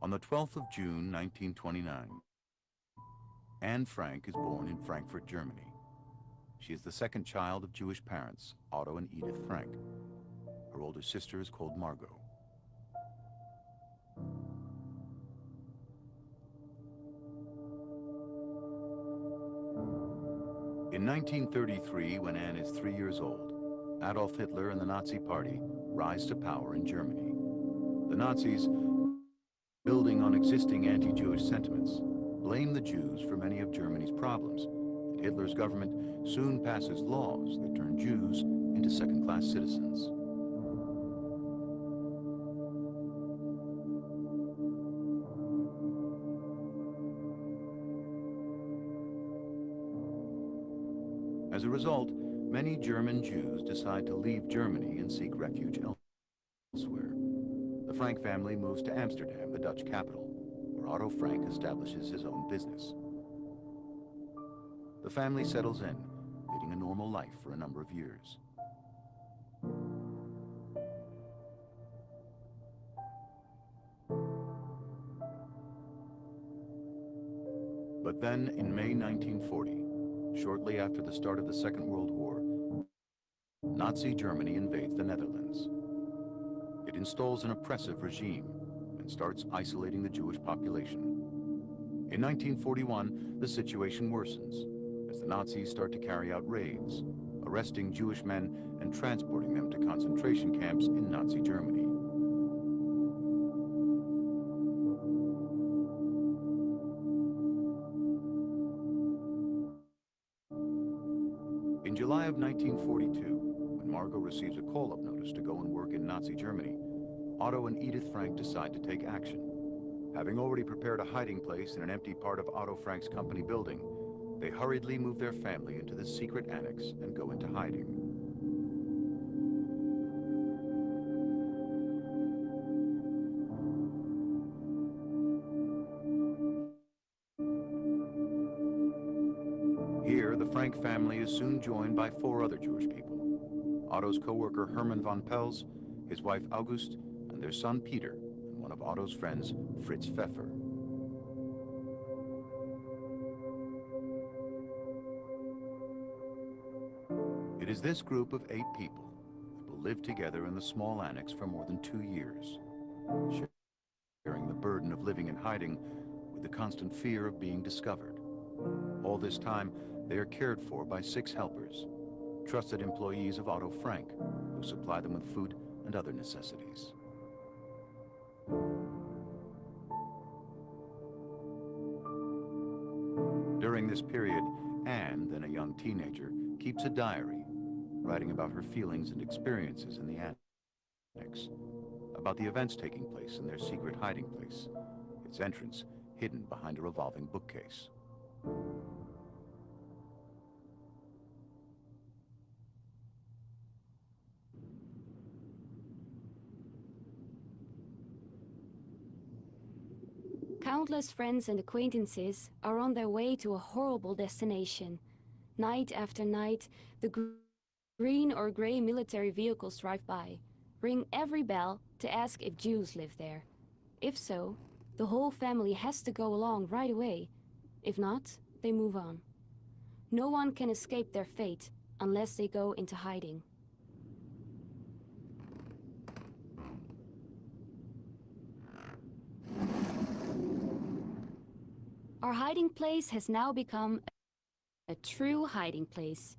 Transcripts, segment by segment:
On the 12th of June, 1929, Anne Frank is born in Frankfurt, Germany. She is the second child of Jewish parents, Otto and Edith Frank. Her older sister is called Margot. In 1933, when Anne is 3 years old, Adolf Hitler and the Nazi Party rise to power in Germany. The Nazis, building on existing anti-Jewish sentiments, blame the Jews for many of Germany's problems, and Hitler's government soon passes laws that turn Jews into second-class citizens. As a result, many German Jews decide to leave Germany and seek refuge elsewhere. The Frank family moves to Amsterdam, the Dutch capital, where Otto Frank establishes his own business. The family settles in, leading a normal life for a number of years. But then, in May 1940, shortly after the start of the Second World War, Nazi Germany invades the Netherlands. It installs an oppressive regime and starts isolating the Jewish population. In 1941, the situation worsens as the Nazis start to carry out raids, arresting Jewish men and transporting them to concentration camps in Nazi Germany. In July of 1942, when Margot receives a call-up notice to go and work in Nazi Germany, Otto and Edith Frank decide to take action. Having already prepared a hiding place in an empty part of Otto Frank's company building, they hurriedly move their family into this secret annex and go into hiding. Here, the Frank family is soon joined by 4 other Jewish people: Otto's co-worker Hermann von Pels, his wife August, and their son Peter, and one of Otto's friends, Fritz Pfeffer. It is this group of 8 people that will live together in the small annex for more than 2 years, sharing the burden of living in hiding with the constant fear of being discovered. All this time, they are cared for by 6 helpers, trusted employees of Otto Frank, who supply them with food and other necessities. During this period, Anne, then a young teenager, keeps a diary, writing about her feelings and experiences in the annex, about the events taking place in their secret hiding place, its entrance hidden behind a revolving bookcase. Countless friends and acquaintances are on their way to a horrible destination. Night after night, the green or gray military vehicles drive by, ring every bell to ask if Jews live there. If so, the whole family has to go along right away. If not, they move on. No one can escape their fate unless they go into hiding. Our hiding place has now become a true hiding place.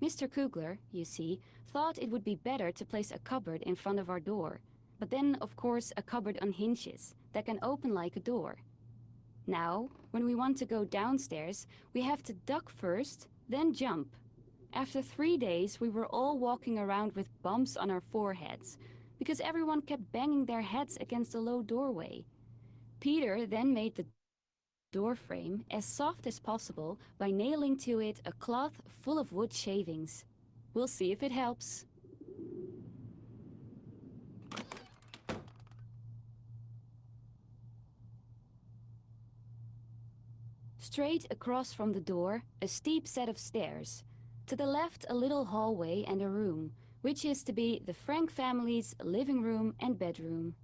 Mr. Kugler, you see, thought it would be better to place a cupboard in front of our door. But then, of course, a cupboard on hinges that can open like a door. Now, when we want to go downstairs, we have to duck first, then jump. After 3 days, we were all walking around with bumps on our foreheads, because everyone kept banging their heads against the low doorway. Peter then made the door frame as soft as possible by nailing to it a cloth full of wood shavings. We'll see if it helps. Straight across from the door, a steep set of stairs. To the left, a little hallway and a room, which is to be the Frank family's living room and bedroom.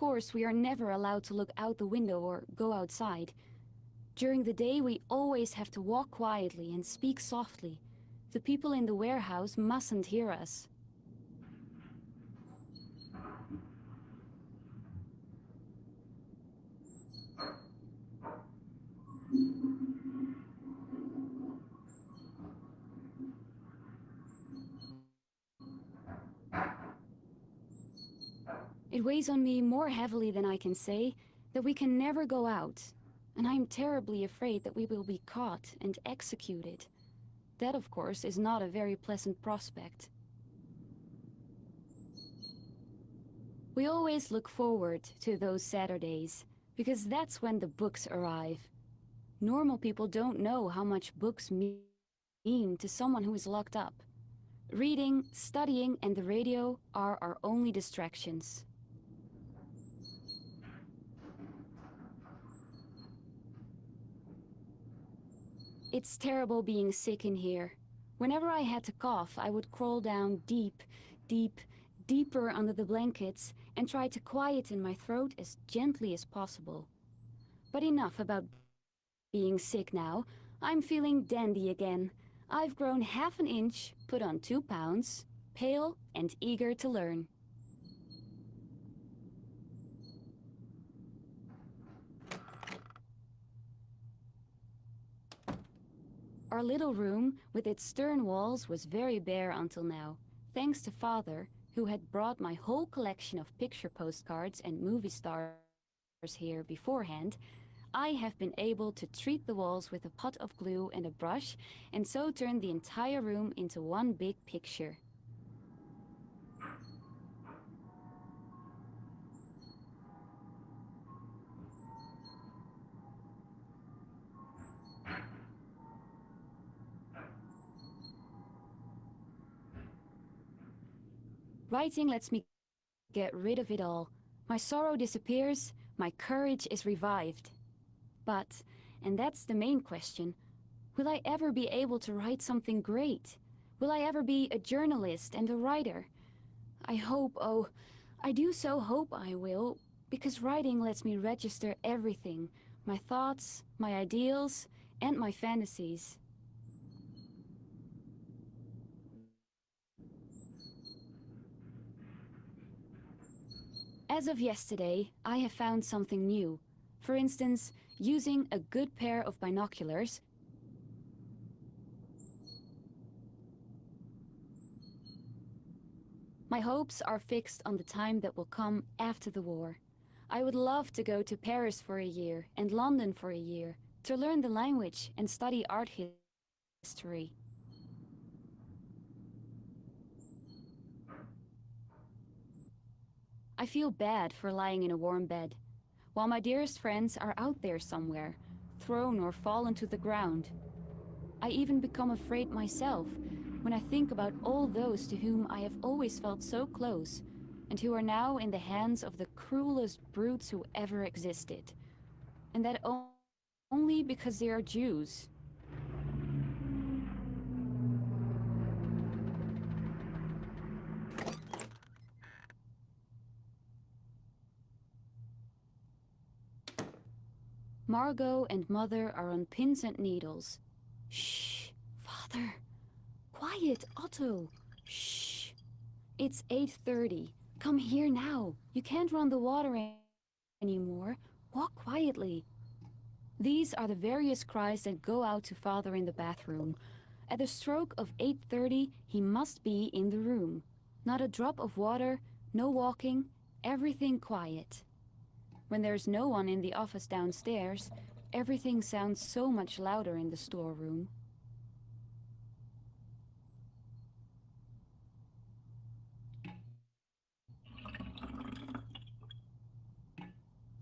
course, we are never allowed to look out the window or go outside. During the day, we always have to walk quietly and speak softly. The people in the warehouse mustn't hear us. It weighs on me more heavily than I can say that we can never go out, and I am terribly afraid that we will be caught and executed. That, of course, is not a very pleasant prospect. We always look forward to those Saturdays, because that's when the books arrive. Normal people don't know how much books mean to someone who is locked up. Reading, studying, and the radio are our only distractions. It's terrible being sick in here. Whenever I had to cough, I would crawl down deeper under the blankets and try to quieten my throat as gently as possible. But enough about being sick now. I'm feeling dandy again. I've grown half an inch, put on 2 pounds, pale and eager to learn. Our little room, with its stern walls, was very bare until now, thanks to Father, who had brought my whole collection of picture postcards and movie stars here beforehand. I have been able to treat the walls with a pot of glue and a brush, and so turn the entire room into one big picture. Writing lets me get rid of it all. My sorrow disappears, my courage is revived. But, and that's the main question, will I ever be able to write something great? Will I ever be a journalist and a writer? I hope, oh, I do so hope I will, because writing lets me register everything, my thoughts, my ideals, and my fantasies. As of yesterday, I have found something new. For instance, using a good pair of binoculars. My hopes are fixed on the time that will come after the war. I would love to go to Paris for a year and London for a year to learn the language and study art history. I feel bad for lying in a warm bed, while my dearest friends are out there somewhere, thrown or fallen to the ground. I even become afraid myself when I think about all those to whom I have always felt so close, and who are now in the hands of the cruelest brutes who ever existed. And that only because they are Jews. Margot and Mother are on pins and needles. Shh, Father. Quiet, Otto. Shh. It's 8:30. Come here now. You can't run the water anymore. Walk quietly. These are the various cries that go out to Father in the bathroom. At the stroke of 8:30, he must be in the room. Not a drop of water, no walking, everything quiet. When there's no one in the office downstairs, everything sounds so much louder in the storeroom.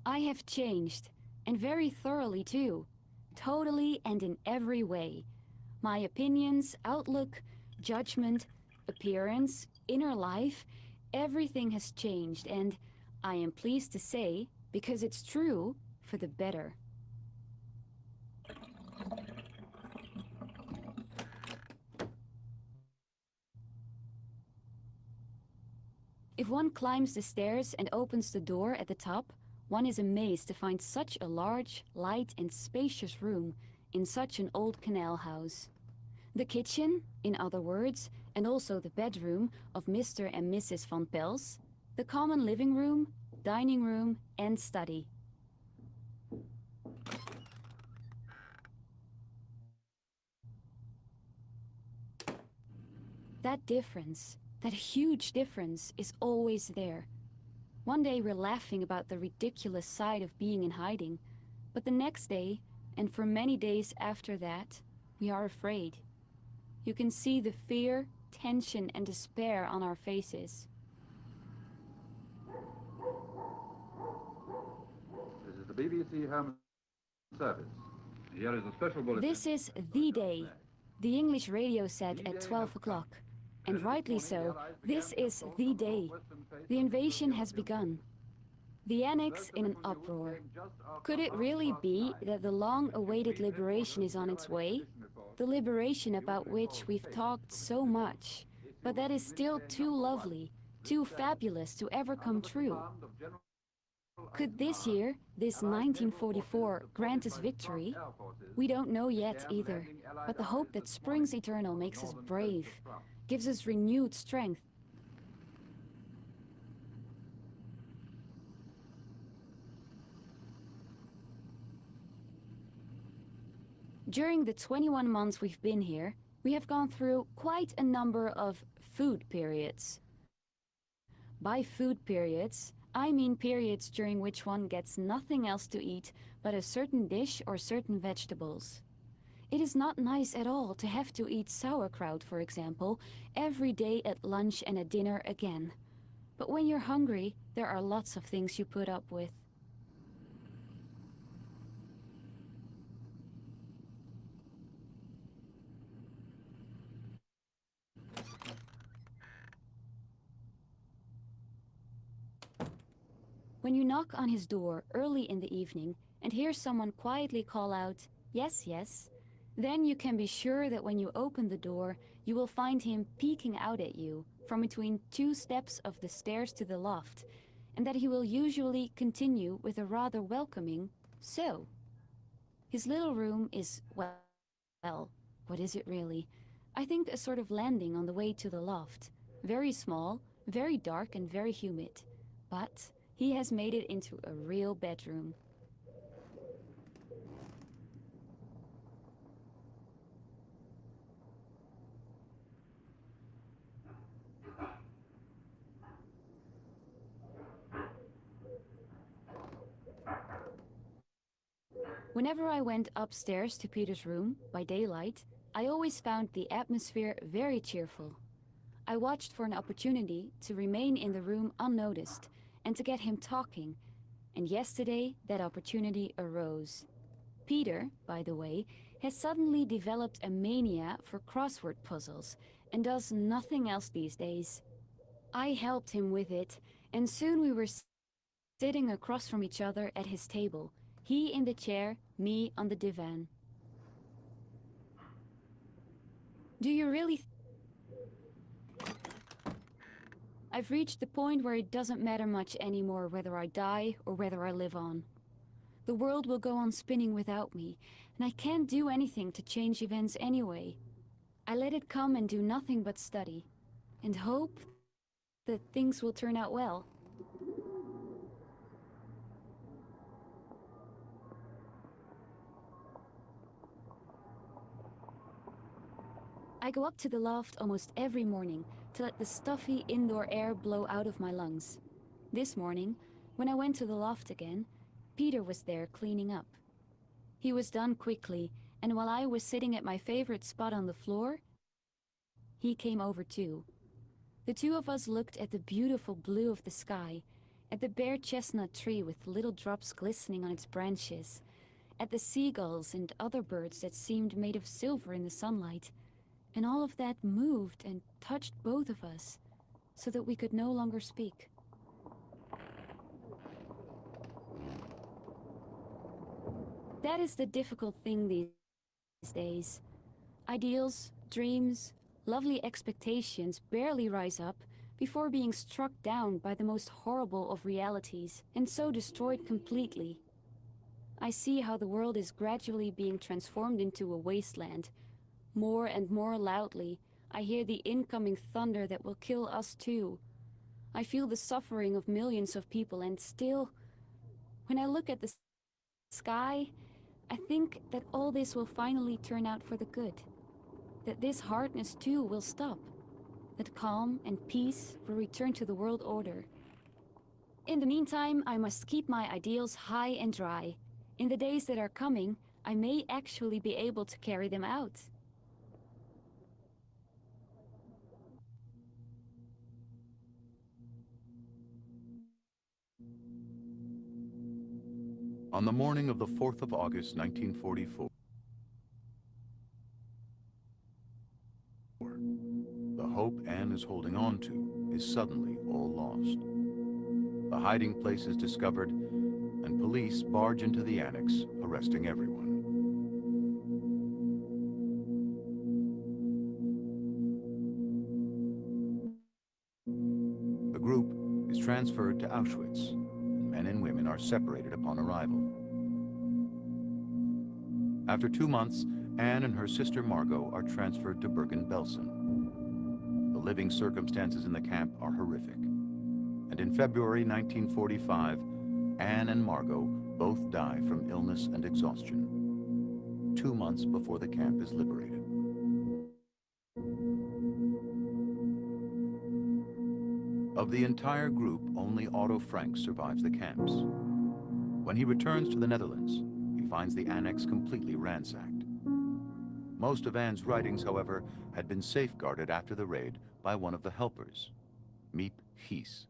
I have changed, and very thoroughly too. Totally and in every way. My opinions, outlook, judgment, appearance, inner life, everything has changed, and I am pleased to say, because it's true, for the better. If one climbs the stairs and opens the door at the top, one is amazed to find such a large, light and spacious room in such an old canal house. The kitchen, in other words, and also the bedroom of Mr. and Mrs. Van Pels, the common living room, dining room and study. That difference, that huge difference, is always there. One day we're laughing about the ridiculous side of being in hiding, but the next day, and for many days after that, we are afraid. You can see the fear, tension and despair on our faces. This is the BBC Home Service. Here is a special bulletin. This is the day, the English radio said at 12 o'clock. And rightly so, this is the day. The invasion has begun. The Annex in an uproar. Could it really be that the long-awaited liberation is on its way? The liberation about which we've talked so much, but that is still too lovely, too fabulous to ever come true. Could this year, this 1944, grant us victory? We don't know yet either, but the hope that springs eternal makes us brave, gives us renewed strength. During the 21 months we've been here, we have gone through quite a number of food periods. By food periods, I mean periods during which one gets nothing else to eat but a certain dish or certain vegetables. It is not nice at all to have to eat sauerkraut, for example, every day at lunch and at dinner again. But when you're hungry, there are lots of things you put up with. When you knock on his door early in the evening and hear someone quietly call out, "Yes, yes," then you can be sure that when you open the door, you will find him peeking out at you from between 2 steps of the stairs to the loft, and that he will usually continue with a rather welcoming "So." His little room is, well, what is it really? I think a sort of landing on the way to the loft. Very small, very dark and very humid. But he has made it into a real bedroom. Whenever I went upstairs to Peter's room by daylight, I always found the atmosphere very cheerful. I watched for an opportunity to remain in the room unnoticed and to get him talking, and yesterday that opportunity arose. Peter, by the way, has suddenly developed a mania for crossword puzzles and does nothing else these days. I helped him with it, and soon we were sitting across from each other at his table, he in the chair, me on the divan. Do you really I've reached the point where it doesn't matter much anymore whether I die or whether I live on. The world will go on spinning without me, and I can't do anything to change events anyway. I let it come and do nothing but study, and hope that things will turn out well. I go up to the loft almost every morning to let the stuffy indoor air blow out of my lungs. This morning, when I went to the loft again, Peter was there cleaning up. He was done quickly, and while I was sitting at my favorite spot on the floor, he came over too. The two of us looked at the beautiful blue of the sky, at the bare chestnut tree with little drops glistening on its branches, at the seagulls and other birds that seemed made of silver in the sunlight, and all of that moved and touched both of us, so that we could no longer speak. That is the difficult thing these days. Ideals, dreams, lovely expectations barely rise up before being struck down by the most horrible of realities, and so destroyed completely. I see how the world is gradually being transformed into a wasteland. More and more loudly, I hear the incoming thunder that will kill us too. I feel the suffering of millions of people, and still, when I look at the sky, I think that all this will finally turn out for the good. That this hardness too will stop. That calm and peace will return to the world order. In the meantime, I must keep my ideals high and dry. In the days that are coming, I may actually be able to carry them out. On the morning of the 4th of August, 1944, the hope Anne is holding on to is suddenly all lost. The hiding place is discovered, and police barge into the annex, arresting everyone. The group is transferred to Auschwitz, and men and women are separated upon arrival. After 2 months, Anne and her sister Margot are transferred to Bergen-Belsen. The living circumstances in the camp are horrific. And in February 1945, Anne and Margot both die from illness and exhaustion, 2 months before the camp is liberated. Of the entire group, only Otto Frank survives the camps. When he returns to the Netherlands, he finds the annex completely ransacked. Most of Anne's writings, however, had been safeguarded after the raid by one of the helpers, Miep Gies.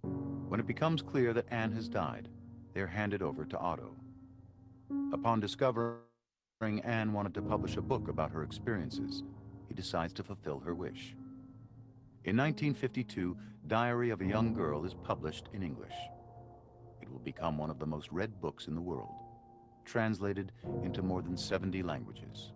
When it becomes clear that Anne has died, they are handed over to Otto. Upon discovering Anne wanted to publish a book about her experiences, he decides to fulfill her wish. In 1952, Diary of a Young Girl is published in English. It will become one of the most read books in the world, translated into more than 70 languages.